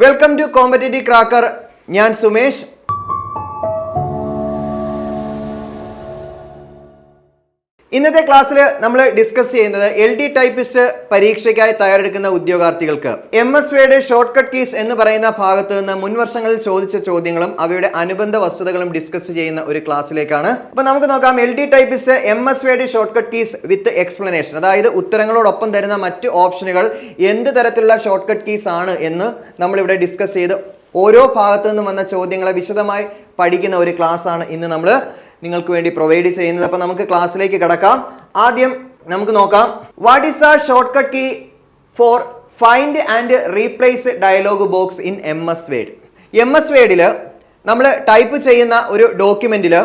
Welcome to competitive cracker. ഞാൻ സുമേഷ്. ഇന്നത്തെ ക്ലാസ്സിൽ നമ്മൾ ഡിസ്കസ് ചെയ്യുന്നത് LD ടൈപ്പിസ്റ്റ് പരീക്ഷയ്ക്കായി തയ്യാറെടുക്കുന്ന ഉദ്യോഗാർത്ഥികൾക്ക് MS word short cut keys എന്ന് പറയുന്ന ഭാഗത്ത് നിന്ന് മുൻവർഷങ്ങളിൽ ചോദിച്ച ചോദ്യങ്ങളും അവയുടെ അനുബന്ധ വസ്തുതകളും ഡിസ്കസ് ചെയ്യുന്ന ഒരു ക്ലാസ്സിലേക്കാണ്. അപ്പൊ നമുക്ക് നോക്കാം. LD typist MS word short cut keys വിത്ത് എക്സ്പ്ലനേഷൻ, അതായത് ഉത്തരങ്ങളോടൊപ്പം തരുന്ന മറ്റ് ഓപ്ഷനുകൾ എന്ത് തരത്തിലുള്ള ഷോർട്ട് കട്ട് കീസ് ആണ് എന്ന് നമ്മളിവിടെ ഡിസ്കസ് ചെയ്ത് ഓരോ ഭാഗത്തു നിന്നും വന്ന ചോദ്യങ്ങളെ വിശദമായി പഠിക്കുന്ന ഒരു ക്ലാസ് ആണ് ഇന്ന് നമ്മൾ നിങ്ങൾക്ക് വേണ്ടി പ്രൊവൈഡ് ചെയ്യുന്നത്. അപ്പൊ നമുക്ക് ക്ലാസ്സിലേക്ക് കടക്കാം. ആദ്യം നമുക്ക് നോക്കാം, what is the short cut key for find and replace dialog box in MS word. MS വേർഡിൽ നമ്മൾ ടൈപ്പ് ചെയ്യുന്ന ഒരു ഡോക്യുമെന്റിൽ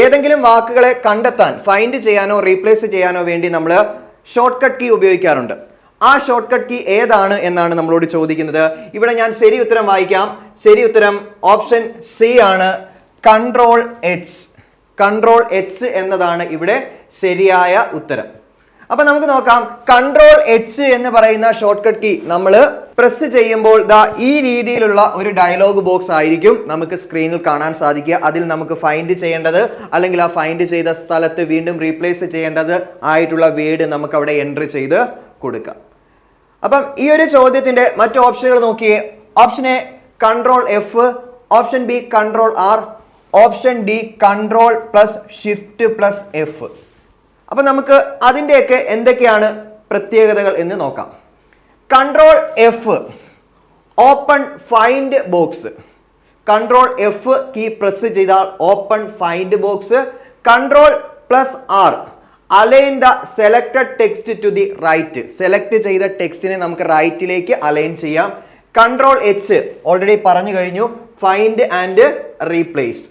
ഏതെങ്കിലും വാക്കുകളെ കണ്ടെത്താൻ ഫൈൻഡ് ചെയ്യാനോ റീപ്ലേസ് ചെയ്യാനോ വേണ്ടി നമ്മൾ ഷോർട്ട് കട്ട് കീ ഉപയോഗിക്കാറുണ്ട്. ആ ഷോർട്ട് കട്ട് കീ ഏതാണ് എന്നാണ് നമ്മളോട് ചോദിക്കുന്നത്. ഇവിടെ ഞാൻ ശരി ഉത്തരം വായിക്കാം. ശരി ഉത്തരം ഓപ്ഷൻ സി ആണ്, കൺട്രോൾ H എന്നതാണ് ഇവിടെ ശരിയായ ഉത്തരം. അപ്പൊ നമുക്ക് നോക്കാം, കൺട്രോൾ H എന്ന് പറയുന്ന ഷോർട്ട് കട്ട് കീ നമ്മൾ പ്രസ് ചെയ്യുമ്പോൾ ഈ രീതിയിലുള്ള ഒരു ഡയലോഗ് ബോക്സ് ആയിരിക്കും നമുക്ക് സ്ക്രീനിൽ കാണാൻ സാധിക്കുക. അതിൽ നമുക്ക് ഫൈൻഡ് ചെയ്യേണ്ടത് അല്ലെങ്കിൽ ആ ഫൈൻഡ് ചെയ്ത സ്ഥലത്ത് വീണ്ടും റീപ്ലേസ് ചെയ്യേണ്ടത് ആയിട്ടുള്ള വേർഡ് നമുക്ക് അവിടെ എൻട്രി ചെയ്ത് കൊടുക്കാം. അപ്പം ഈ ഒരു ചോദ്യത്തിന്റെ മറ്റു ഓപ്ഷനുകൾ നോക്കിയേ. Option A control F, option B control R, option D control plus shift plus F. അപ്പൊ നമുക്ക് അതിൻ്റെയൊക്കെ എന്തൊക്കെയാണ് പ്രത്യേകതകൾ എന്ന് നോക്കാം. Control F open find box. Control F key press ചെയ്താൽ open find box. Control plus R align the selected text to the right. Select ചെയ്ത ടെക്സ്റ്റിനെ നമുക്ക് റൈറ്റിലേക്ക് അലൈൻ ചെയ്യാം. കൺട്രോൾ H ഓൾറെഡി പറഞ്ഞു കഴിഞ്ഞു, find and replace.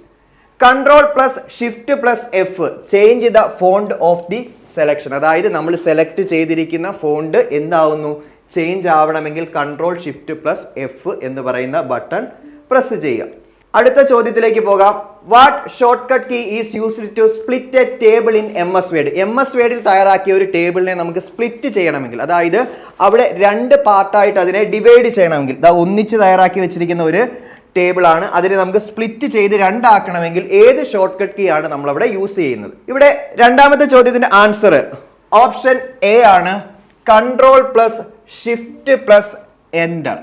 Control plus shift plus F change the font of the selection. അതായത് നമ്മൾ select ചെയ്തിരിക്കുന്ന ഫോണ്ട് എന്താവുന്നു, ചേഞ്ച് ആവണമെങ്കിൽ കൺട്രോൾ ഷിഫ്റ്റ് പ്ലസ് F എന്ന് പറയുന്ന ബട്ടൺ പ്രസ് ചെയ്യുക. അടുത്ത ചോദ്യത്തിലേക്ക് പോകാം. What short cut key is used to split a table in MS word. MS വേർഡിൽ തയ്യാറാക്കിയ ഒരു ടേബിളിനെ നമുക്ക് സ്പ്ലിറ്റ് ചെയ്യണമെങ്കിൽ, അതായത് അവിടെ രണ്ട് പാർട്ടായിട്ട് അതിനെ ഡിവൈഡ് ചെയ്യണമെങ്കിൽ, ഒന്നിച്ച് തയ്യാറാക്കി വെച്ചിരിക്കുന്ന ഒരു ടേബിൾ ആണ്, അതിനെ നമുക്ക് സ്പ്ലിറ്റ് ചെയ്ത് രണ്ടാക്കണമെങ്കിൽ ഏത് ഷോർട്ട് കട്ട് കീ ആണ് നമ്മൾ അവിടെ യൂസ് ചെയ്യുന്നത്? ഇവിടെ രണ്ടാമത്തെ ചോദ്യത്തിന്റെ ആൻസർ ഓപ്ഷൻ എ ആണ്, control plus shift plus enter.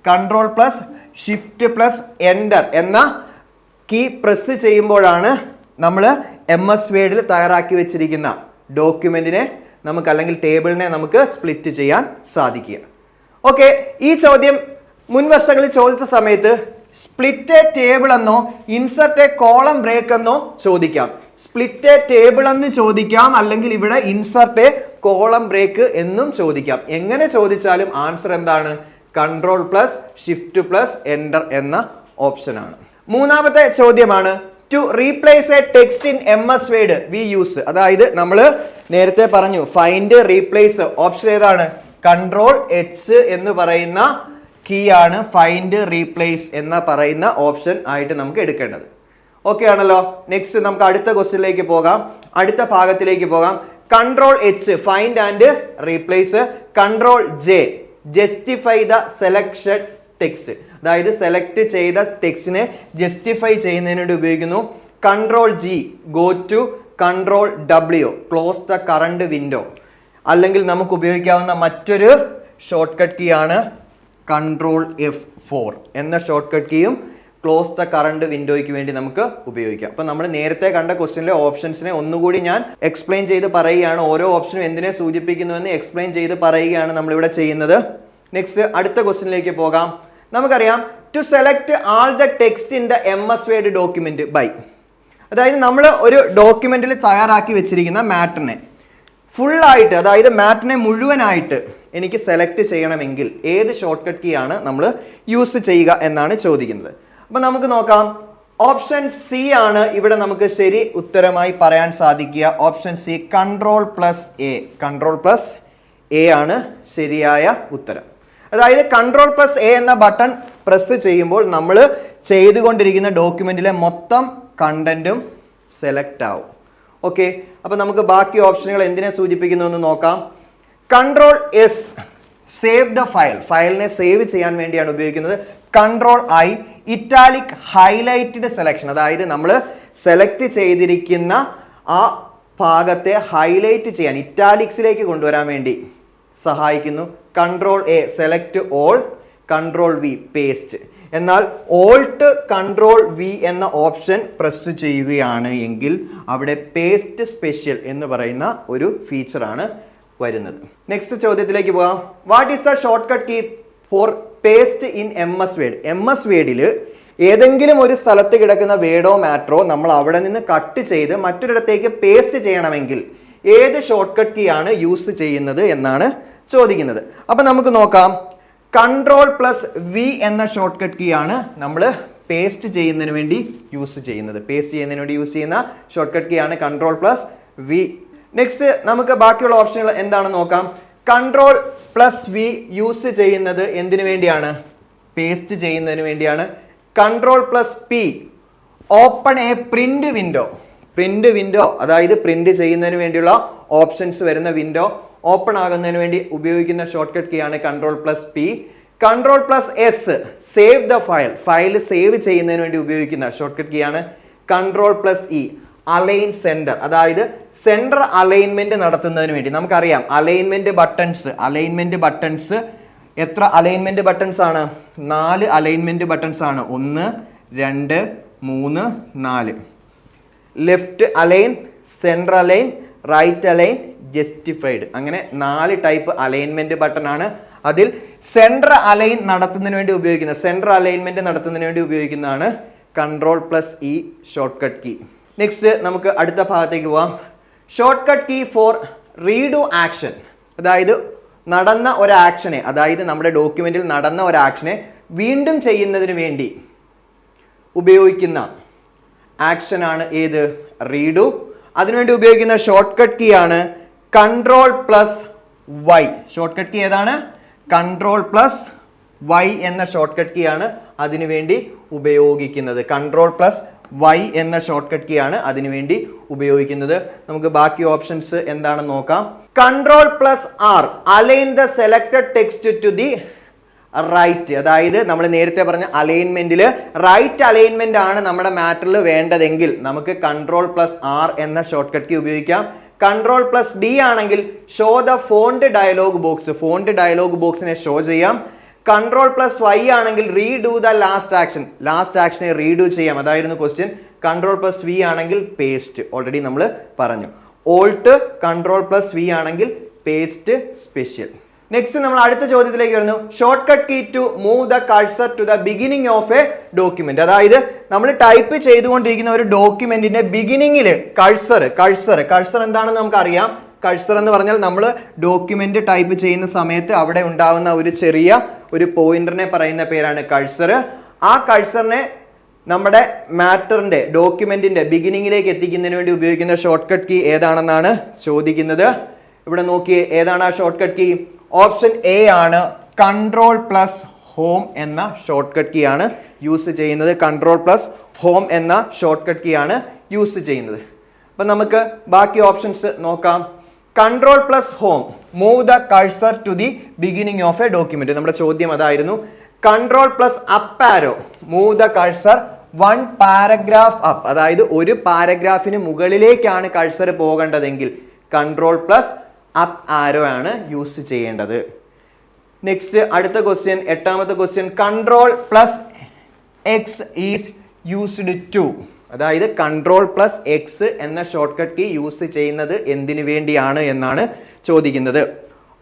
Control plus shift plus enter എന്ന കീ പ്രസ് ചെയ്യുമ്പോഴാണ് നമ്മൾ MS വേർഡിൽ തയ്യാറാക്കി വെച്ചിരിക്കുന്ന ഡോക്യുമെന്റിനെ നമുക്ക് അല്ലെങ്കിൽ ടേബിളിനെ നമുക്ക് സ്പ്ലിറ്റ് ചെയ്യാൻ സാധിക്കുക. ഓക്കെ, ഈ ചോദ്യം മുൻ വർഷങ്ങളിൽ ചോദിച്ച സമയത്ത് സ്പ്ലിറ്റ് എ ടേബിൾ എന്നോ ഇൻസർട്ട് എ കോളം ബ്രേക്ക് എന്നോ ചോദിക്കാം. സ്പ്ലിറ്റ് എ ടേബിൾ എന്ന് ചോദിക്കാം, അല്ലെങ്കിൽ ഇവിടെ ഇൻസർട്ട് എ കോളം ബ്രേക്ക് എന്നും ചോദിക്കാം. എങ്ങനെ ചോദിച്ചാലും ആൻസർ എന്താണ്? Control plus shift plus enter എന്ന ഓപ്ഷൻ ആണ്. മൂന്നാമത്തെ ചോദ്യമാണ്, to replace a text in MS word we use. അതായത് നമ്മൾ നേരത്തെ പറഞ്ഞു ഫൈൻഡ് റീപ്ലേസ്. ഓപ്ഷൻ ഏതാണ്? കൺട്രോൾ H എന്ന് പറയുന്ന കീ ആണ് ഫൈൻഡ് റീപ്ലേസ് എന്ന പറയുന്ന ഓപ്ഷൻ ആയിട്ട് നമുക്ക് എടുക്കേണ്ടത്. ഓക്കെ ആണല്ലോ. നെക്സ്റ്റ് നമുക്ക് അടുത്ത ക്വസ്റ്റ്യനിലേക്ക് പോകാം, അടുത്ത ഭാഗത്തിലേക്ക് പോകാം. Control H find and replace. Control J justify the selection text, അതായത് സെലക്ട് ചെയ്ത ടെക്സ്റ്റിനെ ജസ്റ്റിഫൈ ചെയ്യുന്നതിന് വേണ്ടി ഉപയോഗിക്കുന്നു. Control G go to. Control W close the current window. അല്ലെങ്കിൽ നമുക്ക് ഉപയോഗിക്കാവുന്ന മറ്റൊരു ഷോർട്ട് കട്ട് കീ ആണ് കൺട്രോൾ F4 എന്ന ഷോർട്ട് കട്ട് കീയും ക്ലോസ് ദ കറണ്ട് വിൻഡോയ്ക്ക് വേണ്ടി നമുക്ക് ഉപയോഗിക്കാം. അപ്പൊ നമ്മൾ നേരത്തെ കണ്ട ക്വസ്റ്റ്യനിലെ ഓപ്ഷൻസിനെ ഒന്നുകൂടി ഞാൻ എക്സ്പ്ലെയിൻ ചെയ്ത് പറയുകയാണ്. ഓരോ ഓപ്ഷനും എന്തിനെ സൂചിപ്പിക്കുന്നുവെന്ന് എക്സ്പ്ലെയിൻ ചെയ്ത് പറയുകയാണ് നമ്മളിവിടെ ചെയ്യുന്നത്. നെക്സ്റ്റ് അടുത്ത ക്വസ്റ്റ്യനിലേക്ക് പോകാം. നമുക്കറിയാം, to select all the text in the MS word document by. അതായത് നമ്മൾ ഒരു ഡോക്യുമെന്റിൽ തയ്യാറാക്കി വെച്ചിരിക്കുന്ന മാറ്ററിനെ ഫുള്ളായിട്ട്, അതായത് മാറ്ററിനെ മുഴുവനായിട്ട് എനിക്ക് സെലക്ട് ചെയ്യണമെങ്കിൽ ഏത് ഷോർട്ട് കട്ട് കീ ആണ് നമ്മൾ യൂസ് ചെയ്യുക എന്നാണ് ചോദിക്കുന്നത്. അപ്പൊ നമുക്ക് നോക്കാം. ഓപ്ഷൻ സി ആണ് ഇവിടെ നമുക്ക് ശരി ഉത്തരമായി പറയാൻ സാധിക്കുക. Option C control plus A. Control plus A ആണ് ശരിയായ ഉത്തരം. അതായത് കൺട്രോൾ പ്ലസ് എ എന്ന ബട്ടൺ പ്രസ് ചെയ്യുമ്പോൾ നമ്മൾ ചെയ്തുകൊണ്ടിരിക്കുന്ന ഡോക്യുമെന്റിലെ മൊത്തം കണ്ടന്റും സെലക്ട് ആവും. ഓക്കെ, അപ്പൊ നമുക്ക് ബാക്കി ഓപ്ഷനുകൾ എന്തിനെ സൂചിപ്പിക്കുന്നു എന്ന് നോക്കാം. Control S save the file. ഫയലിനെ സേവ് ചെയ്യാൻ വേണ്ടിയാണ് ഉപയോഗിക്കുന്നത്. Control I italic highlighted selection, അതായത് നമ്മൾ സെലക്ട് ചെയ്തിരിക്കുന്ന ആ ഭാഗത്തെ ഹൈലൈറ്റ് ചെയ്യാൻ ഇറ്റാലിക്സിലേക്ക് കൊണ്ടുവരാൻ വേണ്ടി സഹായിക്കുന്നു. Control A select all, control V paste. എന്നാൽ ഓൾട്ട് കൺട്രോൾ വി എന്ന ഓപ്ഷൻ പ്രസ് ചെയ്യുകയാണ് എങ്കിൽ അവിടെ പേസ്റ്റ് സ്പെഷ്യൽ എന്ന് പറയുന്ന ഒരു ഫീച്ചറാണ് വരുന്നത്. നെക്സ്റ്റ് ചോദ്യത്തിലേക്ക് പോകാം. What is the short cut key for paste in MS word? MS വേർഡിൽ ഏതെങ്കിലും ഒരു സ്ഥലത്ത് കിടക്കുന്ന വേർഡോ മാറ്ററോ നമ്മൾ അവിടെ നിന്ന് കട്ട് ചെയ്ത് മറ്റൊരിടത്തേക്ക് പേസ്റ്റ് ചെയ്യണമെങ്കിൽ ഏത് ഷോർട്ട് കട്ട് കീ ആണ് യൂസ് ചെയ്യുന്നത് എന്നാണ് ചോദിക്കുന്നത്. അപ്പൊ നമുക്ക് നോക്കാം. കൺട്രോൾ പ്ലസ് വി എന്ന ഷോർട്ട് കട്ട് കീ ആണ് നമ്മൾ പേസ്റ്റ് ചെയ്യുന്നതിന് വേണ്ടി യൂസ് ചെയ്യുന്നത്. പേസ്റ്റ് ചെയ്യുന്നതിന് വേണ്ടി യൂസ് ചെയ്യുന്ന ഷോർട്ട് കട്ട് കീ ആണ് കൺട്രോൾ പ്ലസ് വി. നെക്സ്റ്റ് നമുക്ക് ബാക്കിയുള്ള ഓപ്ഷനുകൾ എന്താണെന്ന് നോക്കാം. കൺട്രോൾ പ്ലസ് വി യൂസ് ചെയ്യുന്നത് എന്തിനു വേണ്ടിയാണ്? പേസ്റ്റ് ചെയ്യുന്നതിന് വേണ്ടിയാണ്. Control plus P open a print window. Print window അതായത് പ്രിന്റ് ചെയ്യുന്നതിന് വേണ്ടിയുള്ള ഓപ്ഷൻസ് വരുന്ന വിൻഡോ ഓപ്പൺ ആകുന്നതിന് വേണ്ടി ഉപയോഗിക്കുന്ന ഷോർട്ട് കട്ട് കീ ആണ് control plus P. Control plus S save the file, file save ചെയ്യുന്നതിന് വേണ്ടി ഉപയോഗിക്കുന്ന ഷോർട്ട് കട്ട് കീ ആണ് control plus E align center, അതായത് സെന്റർ അലൈൻമെന്റ് നടത്തുന്നതിന് വേണ്ടി. നമുക്കറിയാം അലൈൻമെന്റ് ബട്ടൺസ് എത്ര അലൈൻമെന്റ് ബട്ടൺസ് ആണ്? 4 അലൈൻമെന്റ് ബട്ടൺസ് ആണ്. 1 2 3 4. Left align, center align, right align, justified, അങ്ങനെ 4 ടൈപ്പ് അലൈൻമെന്റ് ബട്ടൺ ആണ്. അതിൽ സെന്റർ അലൈൻ നടത്തുന്നതിന് വേണ്ടി ഉപയോഗിക്കുന്ന സെന്റർ അലൈൻമെന്റ് നടത്തുന്നതിന് വേണ്ടി ഉപയോഗിക്കുന്നതാണ് control plus E short cut key. Next നമുക്ക് അടുത്ത ഭാഗത്തേക്ക് പോവാം. Short cut key for redo action, അതായത് നടന്ന ഒരു ആക്ഷനെ, അതായത് നമ്മുടെ ഡോക്യുമെന്റിൽ നടന്ന ഒരു ആക്ഷനെ വീണ്ടും ചെയ്യുന്നതിന് വേണ്ടി ഉപയോഗിക്കുന്ന ആക്ഷൻ ആണ് ഏത്? റീഡു. അതിനുവേണ്ടി ഉപയോഗിക്കുന്ന ഷോർട്ട് കട്ട് കീ ആണ് control plus Y. Short cut key ഏതാണ്? കൺട്രോൾ പ്ലസ് വൈ എന്ന ഷോർട്ട് കട്ട് കീ ആണ് അതിനുവേണ്ടി ഉപയോഗിക്കുന്നത്. കൺട്രോൾ പ്ലസ് വൈ എന്ന ഷോർട്ട് കട്ട് കീ ആണ് അതിനുവേണ്ടി ഉപയോഗിക്കുന്നത്. നമുക്ക് ബാക്കി ഓപ്ഷൻസ് എന്താണെന്ന് നോക്കാം. Control plus R align the selected text to the right, അതായത് നമ്മൾ നേരത്തെ പറഞ്ഞ അലൈൻമെന്റിൽ റൈറ്റ് അലൈൻമെന്റ് ആണ് നമ്മുടെ മാറ്ററിൽ വേണ്ടതെങ്കിൽ നമുക്ക് കൺട്രോൾ പ്ലസ് ആർ എന്ന ഷോർട്ട് കട്ട് കീ ഉപയോഗിക്കാം. കൺട്രോൾ പ്ലസ് ഡി ആണെങ്കിൽ show the font dialog box, font dialog ബോക്സിനെ ഷോ ചെയ്യാം. കൺട്രോൾ പ്ലസ് വൈ ആണെങ്കിൽ redo the last action, last ആക്ഷനെ റീഡു ചെയ്യാം, അതായിരുന്നു ക്വസ്റ്റ്യൻ. കൺട്രോൾ പ്ലസ് വി ആണെങ്കിൽ പേസ്റ്റ്, ഓൾറെഡി നമ്മൾ പറഞ്ഞു. ഓൾട്ട് കൺട്രോൾ പ്ലസ് വി ആണെങ്കിൽ പേസ്റ്റ് സ്പെഷ്യൽ. നെക്സ്റ്റ് നമ്മൾ അടുത്ത ചോദ്യത്തിലേക്ക് വരുന്നു. Short cut key to move the cursor to the beginning of a document, അതായത് നമ്മൾ ടൈപ്പ് ചെയ്തുകൊണ്ടിരിക്കുന്ന ഒരു ഡോക്യുമെന്റിന്റെ ബിഗിനിങ്ങിൽ കഴ്സർ എന്താണെന്ന് നമുക്കറിയാം. കഴ്സർ എന്ന് പറഞ്ഞാൽ നമ്മൾ ഡോക്യുമെന്റ് ടൈപ്പ് ചെയ്യുന്ന സമയത്ത് അവിടെ ഉണ്ടാവുന്ന ഒരു ചെറിയ ഒരു പോയിന്ററിനെ പറയുന്ന പേരാണ് കഴ്സർ. ആ കഴ്സറിനെ നമ്മുടെ മാറ്ററിന്റെ ഡോക്യുമെന്റിന്റെ ബിഗിനിങ്ങിലേക്ക് എത്തിക്കുന്നതിന് വേണ്ടി ഉപയോഗിക്കുന്ന ഷോർട്ട് കട്ട് കീ ഏതാണെന്നാണ് ചോദിക്കുന്നത്. ഇവിടെ നോക്കിയേ, ഏതാണ് ആ short cut key? Option A ആണ് കൺട്രോൾ പ്ലസ് ഹോം എന്ന ഷോർട്ട് കട്ട് കീ ആണ് യൂസ് ചെയ്യുന്നത്. കൺട്രോൾ പ്ലസ് ഹോം എന്ന ഷോർട്ട് കട്ട് കീ ആണ് യൂസ് ചെയ്യുന്നത്. അപ്പൊ നമുക്ക് ബാക്കി ഓപ്ഷൻസ് നോക്കാം. Control plus home move the cursor to the beginning of a document, നമ്മുടെ ചോദ്യം അതായിരുന്നു. Control plus up arrow move the cursor 1 paragraph up, അതായത് ഒരു പാരഗ്രാഫിന് മുകളിലേക്കാണ് കഴ്സർ പോകേണ്ടതെങ്കിൽ കൺട്രോൾ പ്ലസ് അപ്പ് ആരോ ആണ് യൂസ് ചെയ്യേണ്ടത്. നെക്സ്റ്റ് അടുത്ത ക്വസ്റ്റ്യൻ, 8ാമത്തെ question. Control plus X is used to, അതായത് കൺട്രോൾ പ്ലസ് എക്സ് എന്ന ഷോർട്ട് കട്ട് കീ യൂസ് ചെയ്യുന്നത് എന്തിനു വേണ്ടിയാണ് എന്നാണ് ചോദിക്കുന്നത്.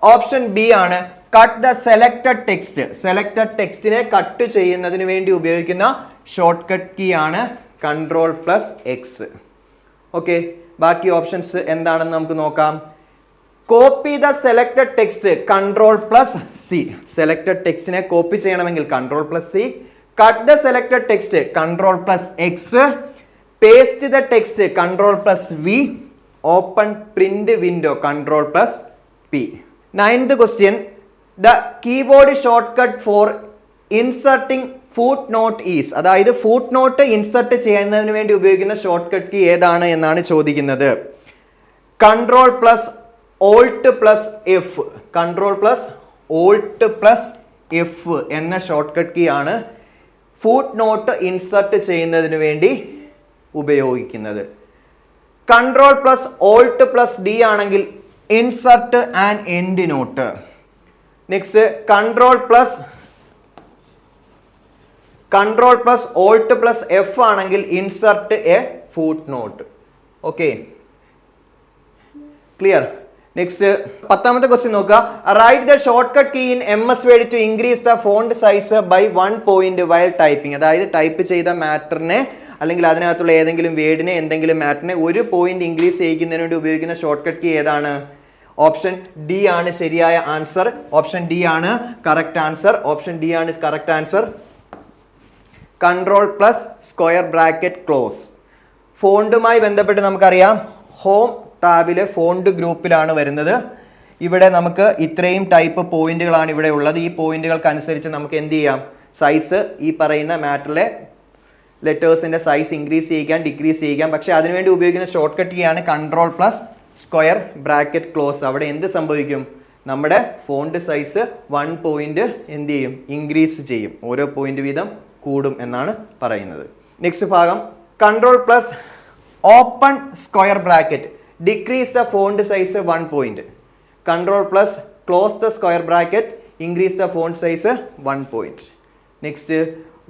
ഓപ്ഷൻ ബി ആണ് cut the selected text, selected ടെക്സ്റ്റിനെ കട്ട് ചെയ്യുന്നതിന് വേണ്ടി ഉപയോഗിക്കുന്ന ഷോർട്ട് കട്ട് കീ ആണ് കൺട്രോൾ പ്ലസ് എക്സ്. ഓക്കെ, ബാക്കി ഓപ്ഷൻസ് എന്താണെന്ന് നമുക്ക് നോക്കാം. Copy the selected text control plus C, selected ടെക്സ്റ്റിനെ കോപ്പി ചെയ്യണമെങ്കിൽ control plus C. Cut the selected text control plus X. Paste the text control plus V. Open print window control plus P. 9th question. The keyboard short cut for inserting foot note is, അതായത് foot not insert ചെയ്യുന്നതിന് വേണ്ടി ഉപയോഗിക്കുന്ന short cut key ഏതാണ് എന്നാണ് ചോദിക്കുന്നത്. Control plus alt plus F, control plus alt plus F എന്ന short cut key ആണ് footnote insert ചെയ്യുന്നതിന് വേണ്ടി ഉപയോഗിക്കുന്നത്. Control plus alt plus D ആണെങ്കിൽ insert and endnote. Next control plus alt plus F ആണെങ്കിൽ insert a footnote. Okay, clear. Next 10ാമത്തെ question നോക്കുക. Write the short cut key in MS Word to increase the font size by 1 point while typing. അതായത് type ചെയ്ത മാറ്ററിനെ അല്ലെങ്കിൽ അതിനകത്തുള്ള ഏതെങ്കിലും വേർഡിനെ എന്തെങ്കിലും മാറ്ററിനെ 1 point increase ചെയ്യിക്കുന്നതിന് വേണ്ടി ഉപയോഗിക്കുന്ന ഷോർട്ട് കട്ട് കീ ഏതാണ്? ഓപ്ഷൻ ഡി ആണ് ശരിയായ ആൻസർ. ഓപ്ഷൻ ഡി ആണ് കറക്റ്റ് ആൻസർ. ഓപ്ഷൻ ഡി ആണ് correct answer. Control plus square bracket close. ഫോണ്ടുമായി ബന്ധപ്പെട്ട് നമുക്കറിയാം ഹോം ടാബിലെ ഫോണ്ട് ഗ്രൂപ്പിലാണ് വരുന്നത്. ഇവിടെ നമുക്ക് ഇത്രയും ടൈപ്പ് പോയിന്റുകളാണ് ഇവിടെ ഉള്ളത്. ഈ പോയിന്റുകൾക്കനുസരിച്ച് നമുക്ക് എന്ത് ചെയ്യാം? സൈസ് ഈ പറയുന്ന മാറ്ററിലെ ലെറ്റേഴ്സിന്റെ സൈസ് ഇൻക്രീസ് ചെയ്യിക്കാൻ ഡിക്രീസ് ചെയ്യിക്കാം. പക്ഷേ അതിനുവേണ്ടി ഉപയോഗിക്കുന്ന ഷോർട്ട് കട്ട് കീ ആണ് control plus square bracket close. അവിടെ എന്ത് സംഭവിക്കും? നമ്മുടെ ഫോണ്ട് സൈസ് 1 പോയിന്റ് എന്ത് ചെയ്യും? ഇൻക്രീസ് ചെയ്യും. ഓരോ പോയിന്റ് വീതം കൂടും എന്നാണ് പറയുന്നത്. നെക്സ്റ്റ് ഭാഗം control plus open square bracket decrease the font size 1 point. Control plus close the square bracket increase the font size 1 point. Next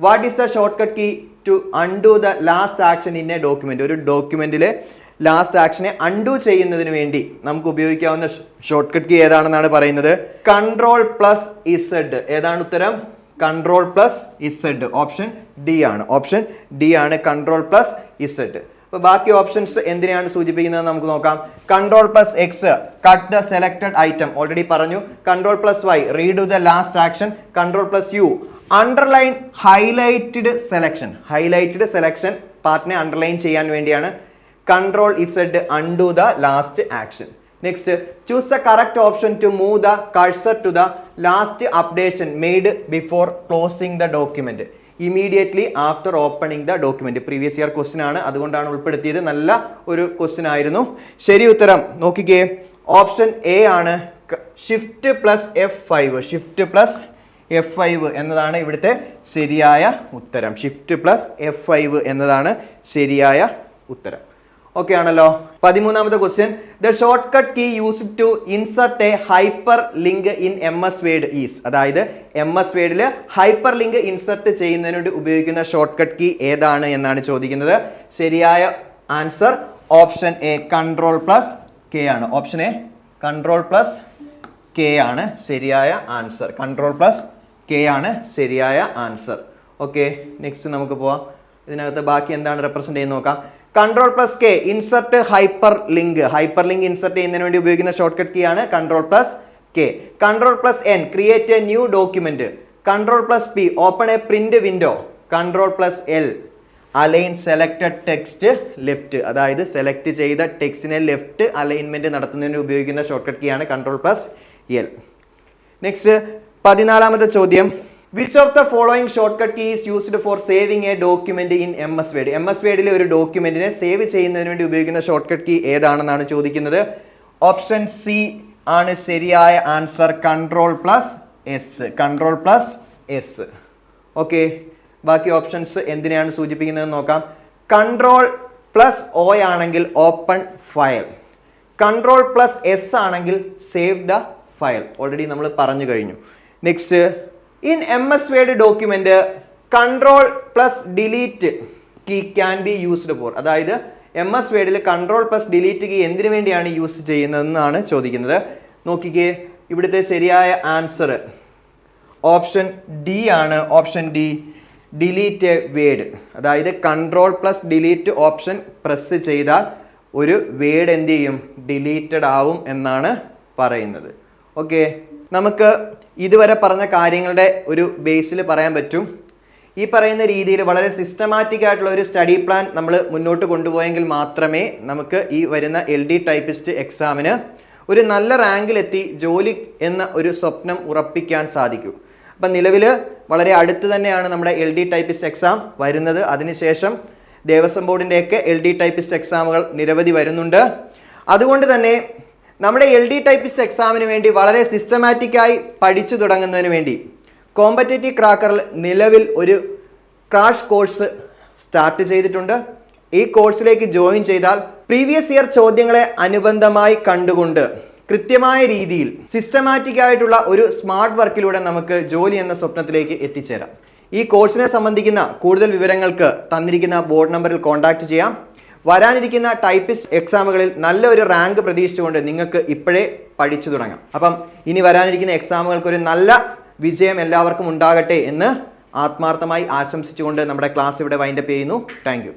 what is the short cut key to undo the last action in a document. ഒരു ഡോക്യുമെന്റിലെ last ആക്ഷനെ undo ചെയ്യുന്നതിന് വേണ്ടി നമുക്ക് ഉപയോഗിക്കാവുന്ന short cut key ഏതാണെന്നാണ് പറയുന്നത്? Control plus Z. ഏതാണ് ഉത്തരം? Control plus Z. Option D ആണ്. ഓപ്ഷൻ ഡി ആണ് കൺട്രോൾ പ്ലസ് ഇസഡ്. അപ്പൊ ബാക്കി ഓപ്ഷൻസ് എന്തിനാണ് സൂചിപ്പിക്കുന്നത് നമുക്ക് നോക്കാം. Control plus X cut the selected item, already പറഞ്ഞു. Control plus Y redo the last action. Control plus U underline highlighted selection. Highlighted selection പാർട്ടിനെ അണ്ടർലൈൻ ചെയ്യാൻ വേണ്ടിയാണ്. Control Z undo the last action. Next choose the correct option to move the cursor to the last updation made before closing the document immediately after opening the document. Previous year question ആണ്, അതുകൊണ്ടാണ് ഉൾപ്പെടുത്തിയത്. നല്ല ഒരു question ആയിരുന്നു. ശരി ഉത്തരം നോക്കിക്കേ, option A ആണ്. Shift plus F5. Shift plus F5 എന്നതാണ് ഇവിടുത്തെ ശരിയായ ഉത്തരം. ഷിഫ്റ്റ് പ്ലസ് F5 എന്നതാണ് ശരിയായ ഉത്തരം. ഓക്കെ ആണല്ലോ. 13ാമത്തെ question. The short cut key used to insert a hyperlink in MS Word is. അതായത് MS Wordൽ ഹൈപ്പർ ലിങ്ക് ഇൻസർട്ട് ചെയ്യുന്നതിന് വേണ്ടി ഉപയോഗിക്കുന്ന ഷോർട്ട് കട്ട് കീ ഏതാണ് എന്നാണ് ചോദിക്കുന്നത്. ശരിയായ answer option A control plus K ആണ്. Option A control plus K ആണ് ശരിയായ ആൻസർ. കൺട്രോൾ പ്ലസ് കെ ആണ് ശരിയായ ആൻസർ. ഓക്കെ, നെക്സ്റ്റ് നമുക്ക് പോവാം. ഇതിനകത്ത് ബാക്കി എന്താണ് റെപ്രസെന്റ് ചെയ്യുന്നത് നോക്കാം. Control plus K insert hyperlink. Hyperlink insert ചെയ്യുന്നതിന് വേണ്ടി ഉപയോഗിക്കുന്ന ഷോർട്ട് കട്ട് കീ ആണ് control plus K. Control plus N create a new document. Control plus P open a print window. Control plus L align selected text left. അതായത് select ചെയ്ത ടെക്സ്റ്റിനെ left alignment നടത്തുന്നതിന് ഉപയോഗിക്കുന്ന short cut key ആണ് control plus L. Next 14ാമത്തെ ചോദ്യം. Which of the following shortcut key is used for saving a document in MS Word? MS Wordലെ ഒരു ഡോക്യുമെന്റിനെ save ചെയ്യുന്നതിന് വേണ്ടി ഉപയോഗിക്കുന്ന ഷോർട്ട് കട്ട് കീ ഏതാണെന്നാണ് ചോദിക്കുന്നത്. ഓപ്ഷൻ സി ആണ് ശരിയായ answer. Control plus S. Control plus S. Okay, ബാക്കി ഓപ്ഷൻസ് എന്തിനെയാണ് സൂചിപ്പിക്കുന്നത് നോക്കാം. കൺട്രോൾ പ്ലസ് ഒ ആണെങ്കിൽ open file. Control plus S ആണെങ്കിൽ സേവ് ദ ഫയൽ. ഓൾറെഡി നമ്മൾ പറഞ്ഞു കഴിഞ്ഞു. Next in MS Word document control plus delete key can be used for. അതായത് MS Wordൽ കൺട്രോൾ പ്ലസ് ഡിലീറ്റ് കീ എന്തിനു വേണ്ടിയാണ് യൂസ് ചെയ്യുന്നതെന്നാണ് ചോദിക്കുന്നത്. നോക്കിക്കേ, ഇവിടുത്തെ ശരിയായ ആൻസർ ഓപ്ഷൻ ഡി ആണ്. Option D delete A word. അതായത് control plus delete option press ചെയ്താൽ ഒരു വേർഡ് എന്ത് ചെയ്യും? ഡിലീറ്റഡ് ആവും എന്നാണ് പറയുന്നത്. ഓക്കെ, നമുക്ക് ഇതുവരെ പറഞ്ഞ കാര്യങ്ങളുടെ ഒരു ബേസിൽ പറയാൻ പറ്റും. ഈ പറയുന്ന രീതിയിൽ വളരെ സിസ്റ്റമാറ്റിക് ആയിട്ടുള്ള ഒരു സ്റ്റഡി പ്ലാൻ നമ്മൾ മുന്നോട്ട് കൊണ്ടുപോയെങ്കിൽ മാത്രമേ നമുക്ക് ഈ വരുന്ന LD ടൈപ്പിസ്റ്റ് എക്സാമിന് ഒരു നല്ല റാങ്കിലെത്തി ജോലി എന്ന ഒരു സ്വപ്നം ഉറപ്പിക്കാൻ സാധിക്കൂ. അപ്പം നിലവിൽ വളരെ അടുത്ത് തന്നെയാണ് നമ്മുടെ LD ടൈപ്പിസ്റ്റ് എക്സാം വരുന്നത്. അതിനുശേഷം ദേവസ്വം ബോർഡിൻ്റെയൊക്കെ LD ടൈപ്പിസ്റ്റ് എക്സാമുകൾ നിരവധി വരുന്നുണ്ട്. അതുകൊണ്ട് തന്നെ നമ്മുടെ LD ടൈപ്പിസ്റ്റ് എക്സാമിന് വേണ്ടി വളരെ സിസ്റ്റമാറ്റിക്കായി പഠിച്ചു തുടങ്ങുന്നതിന് വേണ്ടി കോമ്പറ്റേറ്റീവ് ക്രാക്കറിൽ നിലവിൽ ഒരു ക്രാഷ് കോഴ്സ് സ്റ്റാർട്ട് ചെയ്തിട്ടുണ്ട്. ഈ കോഴ്സിലേക്ക് ജോയിൻ ചെയ്താൽ പ്രീവിയസ് ഇയർ ചോദ്യങ്ങളെ അനുബന്ധമായി കണ്ടുകൊണ്ട് കൃത്യമായ രീതിയിൽ സിസ്റ്റമാറ്റിക് ആയിട്ടുള്ള ഒരു സ്മാർട്ട് വർക്കിലൂടെ നമുക്ക് ജോലി എന്ന സ്വപ്നത്തിലേക്ക് എത്തിച്ചേരാം. ഈ കോഴ്സിനെ സംബന്ധിക്കുന്ന കൂടുതൽ വിവരങ്ങൾക്ക് തന്നിരിക്കുന്ന ബോർഡ് നമ്പറിൽ കോൺടാക്ട് ചെയ്യാം. വരാനിരിക്കുന്ന ടൈപ്പിസ്റ്റ് എക്സാമുകളിൽ നല്ല ഒരു റാങ്ക് പ്രതീക്ഷിച്ചുകൊണ്ട് നിങ്ങൾക്ക് ഇപ്പോഴേ പഠിച്ചു തുടങ്ങാം. അപ്പം ഇനി വരാനിരിക്കുന്ന എക്സാമുകൾക്ക് ഒരു നല്ല വിജയം എല്ലാവർക്കും ഉണ്ടാകട്ടെ എന്ന് ആത്മാർത്ഥമായി ആശംസിച്ചുകൊണ്ട് നമ്മുടെ ക്ലാസ് ഇവിടെ വൈൻഡപ്പ് ചെയ്യുന്നു. താങ്ക്